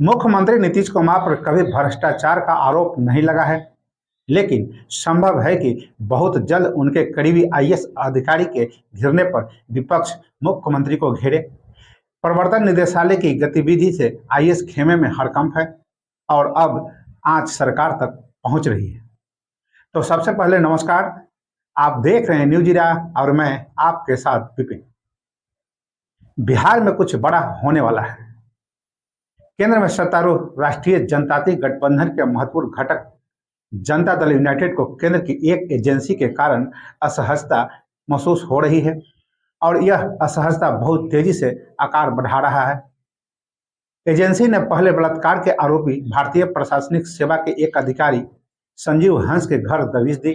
मुख्यमंत्री नीतीश कुमार पर कभी भ्रष्टाचार का आरोप नहीं लगा है, लेकिन संभव है कि बहुत जल्द उनके करीबी आईएएस अधिकारी के घिरने पर विपक्ष मुख्यमंत्री को घेरे। प्रवर्तन निदेशालय की गतिविधि से आईएएस खेमे में हड़कंप है और अब आंच सरकार तक पहुंच रही है। तो सबसे पहले नमस्कार, आप देख रहे हैं न्यूज इरा और मैं आपके साथ विपिन। बिहार में कुछ बड़ा होने वाला है। केंद्र में सत्तारूढ़ राष्ट्रीय जनतांत्रिक गठबंधन के महत्वपूर्ण घटक जनता दल यूनाइटेड को केंद्र की एक एजेंसी के कारण असहजता महसूस हो रही है और यह असहजता बहुत तेजी से आकार बढ़ा रहा है। एजेंसी ने पहले बलात्कार के आरोपी भारतीय प्रशासनिक सेवा के एक अधिकारी संजीव हंस के घर दबिश दी,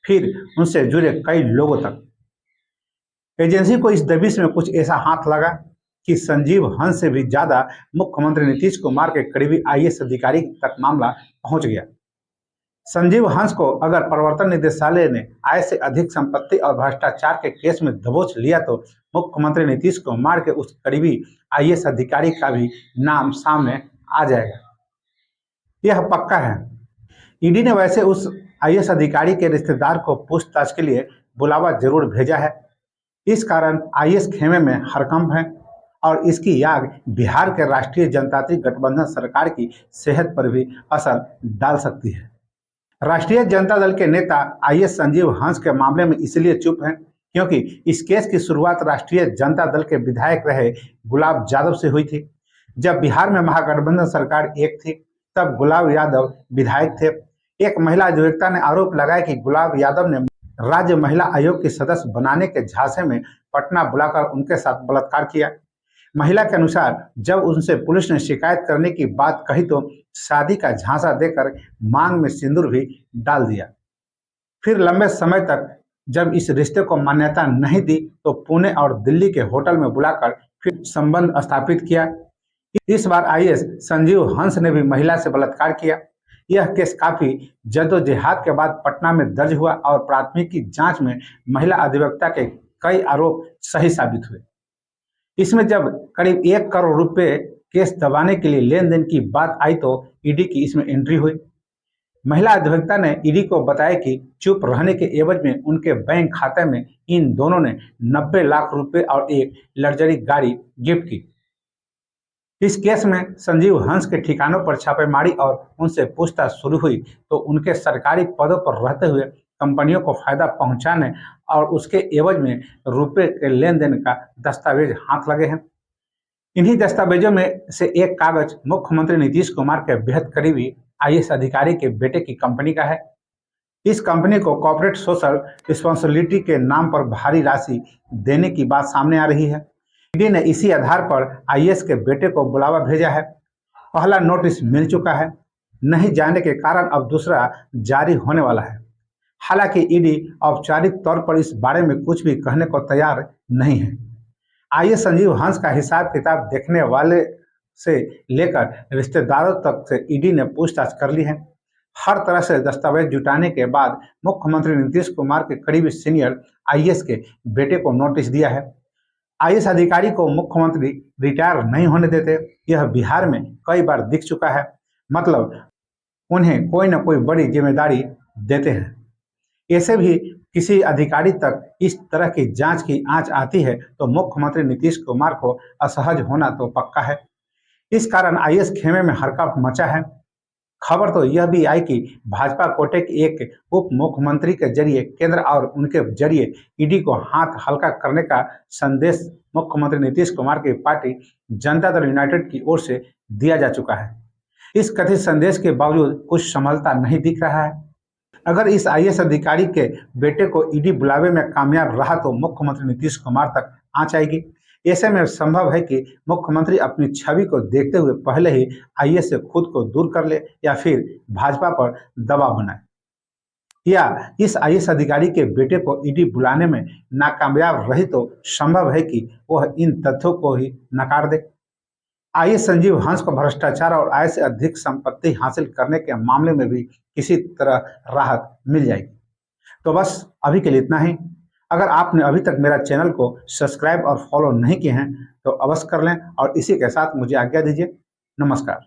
फिर उनसे जुड़े कई लोगों तक। एजेंसी को इस दबिश में कुछ ऐसा हाथ लगा कि संजीव हंस से भी ज्यादा मुख्यमंत्री नीतीश कुमार के करीबी आईएएस अधिकारी तक मामला पहुंच गया। संजीव हंस को अगर प्रवर्तन निदेशालय ने आय से अधिक संपत्ति और भ्रष्टाचार के केस में दबोच लिया तो मुख्यमंत्री नीतीश कुमार के उस करीबी आईएएस अधिकारी का भी नाम सामने आ जाएगा। यह पक्का है। ईडी ने वैसे उस आईएएस अधिकारी के रिश्तेदार को पूछताछ के लिए बुलावा जरूर भेजा है। इस कारण आईएएस खेमे में हड़कंप है और इसकी आग बिहार के राष्ट्रीय जनतांत्रिक गठबंधन सरकार की सेहत पर भी असर डाल सकती है। राष्ट्रीय जनता दल के नेता आईएएस संजीव हंस के मामले में इसलिए चुप हैं क्योंकि इस केस की शुरुआत राष्ट्रीय जनता दल के विधायक रहे गुलाब यादव से हुई थी। जब बिहार में महागठबंधन सरकार एक थी तब गुलाब यादव विधायक थे। एक महिला अधिवक्ता ने आरोप लगाया कि गुलाब यादव ने राज्य महिला आयोग के सदस्य बनाने के झांसे में पटना बुलाकर उनके साथ बलात्कार किया। महिला के अनुसार जब उनसे पुलिस ने शिकायत करने की बात कही तो शादी का झांसा देकर मांग में सिंदूर भी डाल दिया। फिर लंबे समय तक जब इस रिश्ते को मान्यता नहीं दी तो पुणे और दिल्ली के होटल में बुलाकर फिर संबंध स्थापित किया। इस बार आईएएस संजीव हंस ने भी महिला से बलात्कार किया। यह केस काफी जद्दोजहद के बाद पटना में दर्ज हुआ और प्राथमिकी जांच में महिला अधिवक्ता के कई आरोप सही साबित हुए। इसमें जब करीब 1 करोड़ रुपए केस दबाने के लिए लेन देन की बात आई तो ईडी की इसमें एंट्री हुई। महिला अधिवक्ता ने ईडी को बताया कि चुप रहने के एवज में उनके बैंक खाते में इन दोनों ने 90 लाख रुपए और एक लग्जरी गाड़ी गिफ्ट की। इस केस में संजीव हंस के ठिकानों पर छापेमारी और उनसे पूछताछ शुरू हुई तो उनके सरकारी पदों पर रहते हुए कंपनियों को फायदा पहुंचाने और उसके एवज में रुपए के लेन देन का दस्तावेज हाथ लगे हैं। इन्हीं दस्तावेजों में से एक कागज मुख्यमंत्री नीतीश कुमार के बेहद करीबी आईएएस अधिकारी के बेटे की कंपनी का है। इस कंपनी को कॉर्पोरेट सोशल रिस्पॉन्सिबिलिटी के नाम पर भारी राशि देने की बात सामने आ रही है। ईडी ने इसी आधार पर आईएएस के बेटे को बुलावा भेजा है। पहला नोटिस मिल चुका है, नहीं जाने के कारण अब दूसरा जारी होने वाला है। हालांकि ईडी औपचारिक तौर पर इस बारे में कुछ भी कहने को तैयार नहीं है। आईएएस संजीव हंस का हिसाब किताब देखने वाले से लेकर रिश्तेदारों तक से ईडी ने पूछताछ कर ली है। हर तरह से दस्तावेज जुटाने के बाद मुख्यमंत्री नीतीश कुमार के करीबी सीनियर आईएएस के बेटे को नोटिस दिया है। आईएएस अधिकारी को मुख्यमंत्री रिटायर नहीं होने देते, यह बिहार में कई बार दिख चुका है। मतलब उन्हें कोई न कोई बड़ी जिम्मेदारी देते हैं। ऐसे भी किसी अधिकारी तक इस तरह की जांच की आंच आती है तो मुख्यमंत्री नीतीश कुमार को असहज होना तो पक्का है। इस कारण आईएएस खेमे में हड़कंप मचा है। खबर तो यह भी आई कि भाजपा कोटे के एक उप मुख्यमंत्री के जरिए केंद्र और उनके जरिए ईडी को हाथ हल्का करने का संदेश मुख्यमंत्री नीतीश कुमार की पार्टी जनता दल यूनाइटेड की ओर से दिया जा चुका है। इस कथित संदेश के बावजूद कुछ संभलता नहीं दिख रहा है। अगर इस आईएएस अधिकारी के बेटे को ईडी बुलावे में कामयाब रहा तो मुख्यमंत्री नीतीश कुमार तक आंच आएगी। ऐसे में संभव है कि मुख्यमंत्री अपनी छवि को देखते हुए पहले ही आईएएस से खुद को दूर कर ले या फिर भाजपा पर दबाव बनाए, या इस आईएएस अधिकारी के बेटे को ईडी बुलाने में नाकामयाब रही तो संभव है कि वह इन तथ्यों को ही नकार दे। आईएएस संजीव हंस को भ्रष्टाचार और आय से अधिक संपत्ति हासिल करने के मामले में भी किसी तरह राहत मिल जाएगी। तो बस अभी के लिए इतना ही। अगर आपने अभी तक मेरा चैनल को सब्सक्राइब और फॉलो नहीं किए हैं तो अवश्य कर लें और इसी के साथ मुझे आज्ञा दीजिए। नमस्कार।